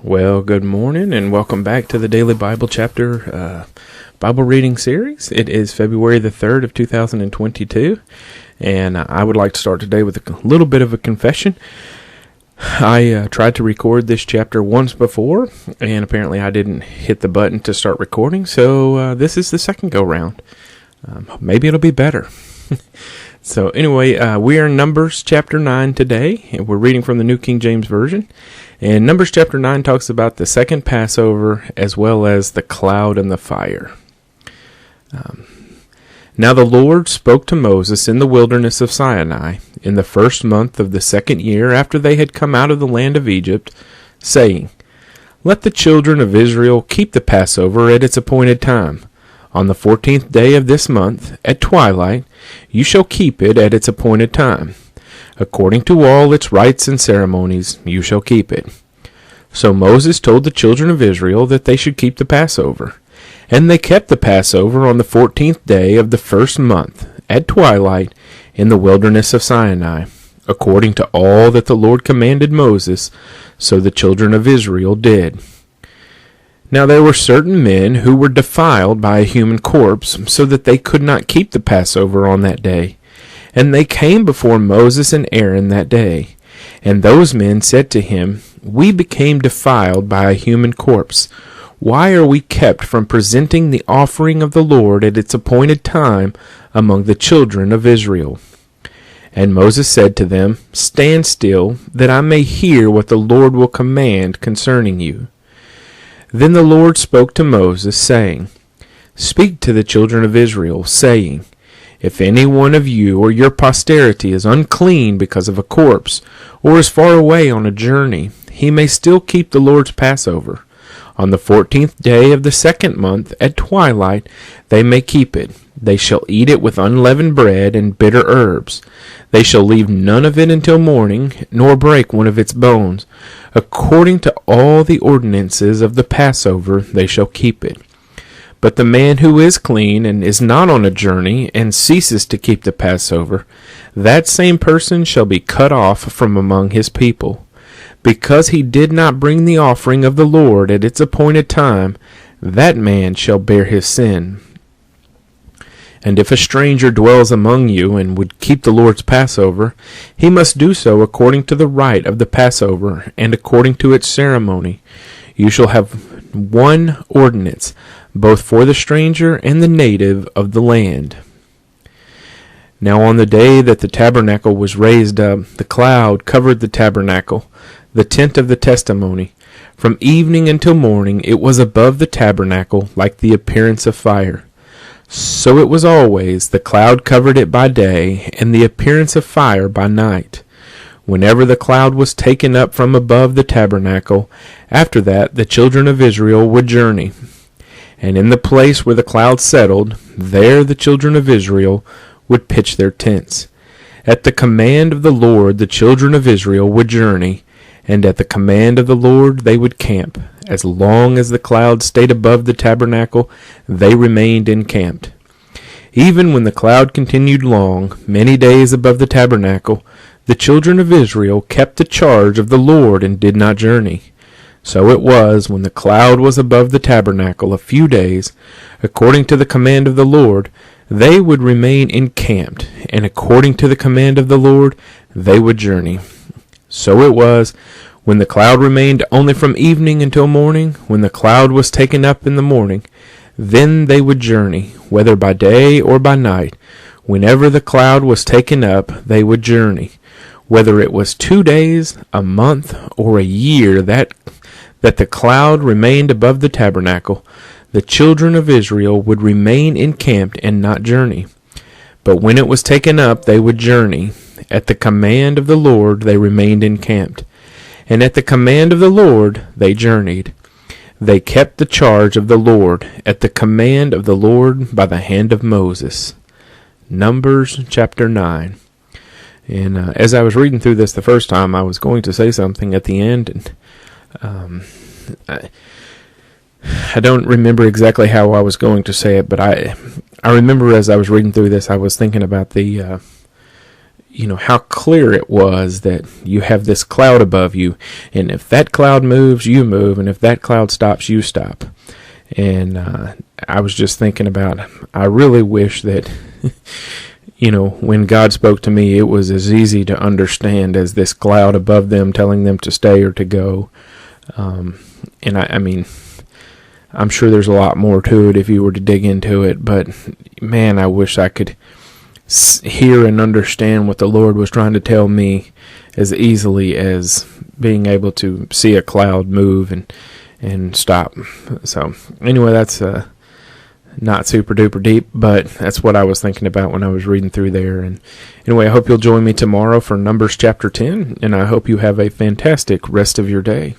Well, good morning and welcome back to the Daily Bible Chapter Bible Reading Series. It is February the 3rd of 2022, and I would like to start today with a little bit of a confession. I tried to record this chapter once before, and apparently I didn't hit the button to start recording, so this is the second go-round. Maybe it'll be better. So anyway, we are in Numbers chapter 9 today, and we're reading from the New King James Version. And Numbers chapter 9 talks about the second Passover as well as the cloud and the fire. Now the Lord spoke to Moses in the wilderness of Sinai in the first month of the second year after they had come out of the land of Egypt, saying, Let the children of Israel keep the Passover at its appointed time. On the 14th day of this month, at twilight, you shall keep it at its appointed time. According to all its rites and ceremonies, you shall keep it. So Moses told the children of Israel that they should keep the Passover. And they kept the Passover on the 14th day of the first month, at twilight, in the wilderness of Sinai, according to all that the Lord commanded Moses, so the children of Israel did. Now there were certain men who were defiled by a human corpse, so that they could not keep the Passover on that day. And they came before Moses and Aaron that day. And those men said to him, We became defiled by a human corpse. Why are we kept from presenting the offering of the Lord at its appointed time among the children of Israel? And Moses said to them, Stand still, that I may hear what the Lord will command concerning you. Then the Lord spoke to Moses, saying, Speak to the children of Israel, saying, If any one of you or your posterity is unclean because of a corpse, or is far away on a journey, he may still keep the Lord's Passover. On the 14th day of the second month, at twilight, they may keep it. They shall eat it with unleavened bread and bitter herbs. They shall leave none of it until morning, nor break one of its bones. According to all the ordinances of the Passover, they shall keep it. But the man who is clean and is not on a journey and ceases to keep the Passover, that same person shall be cut off from among his people. Because he did not bring the offering of the Lord at its appointed time, that man shall bear his sin. And if a stranger dwells among you and would keep the Lord's Passover, he must do so according to the rite of the Passover and according to its ceremony. You shall have one ordinance, both for the stranger and the native of the land. Now on the day that the tabernacle was raised up, the cloud covered the tabernacle, the tent of the testimony. From evening until morning it was above the tabernacle like the appearance of fire. So it was always, the cloud covered it by day, and the appearance of fire by night. Whenever the cloud was taken up from above the tabernacle, after that the children of Israel would journey. And in the place where the cloud settled, there the children of Israel would pitch their tents. At the command of the Lord the children of Israel would journey, and at the command of the Lord they would camp. As long as the cloud stayed above the tabernacle, they remained encamped. Even when the cloud continued long, many days above the tabernacle, the children of Israel kept the charge of the Lord and did not journey. So it was, when the cloud was above the tabernacle a few days, according to the command of the Lord, they would remain encamped, and according to the command of the Lord, they would journey. So it was, when the cloud remained only from evening until morning, when the cloud was taken up in the morning, then they would journey, whether by day or by night. Whenever the cloud was taken up, they would journey. Whether it was 2 days, a month, or a year that the cloud remained above the tabernacle, the children of Israel would remain encamped and not journey. But when it was taken up, they would journey. At the command of the Lord they remained encamped, and at the command of the Lord they journeyed. They kept the charge of the Lord at the command of the Lord by the hand of Moses. Numbers chapter 9. And as I was reading through this the first time, I was going to say something at the end, and I don't remember exactly how I was going to say it, but I remember as I was reading through this, I was thinking about the how clear it was that you have this cloud above you, and if that cloud moves, you move, and if that cloud stops, you stop. And I was just thinking about, I really wish that, when God spoke to me, it was as easy to understand as this cloud above them telling them to stay or to go. And I mean, I'm sure there's a lot more to it if you were to dig into it, but man, I wish I could hear and understand what the Lord was trying to tell me as easily as being able to see a cloud move and stop. So anyway, that's not super duper deep, but that's what I was thinking about when I was reading through there. And anyway, I hope you'll join me tomorrow for Numbers chapter 10, and I hope you have a fantastic rest of your day.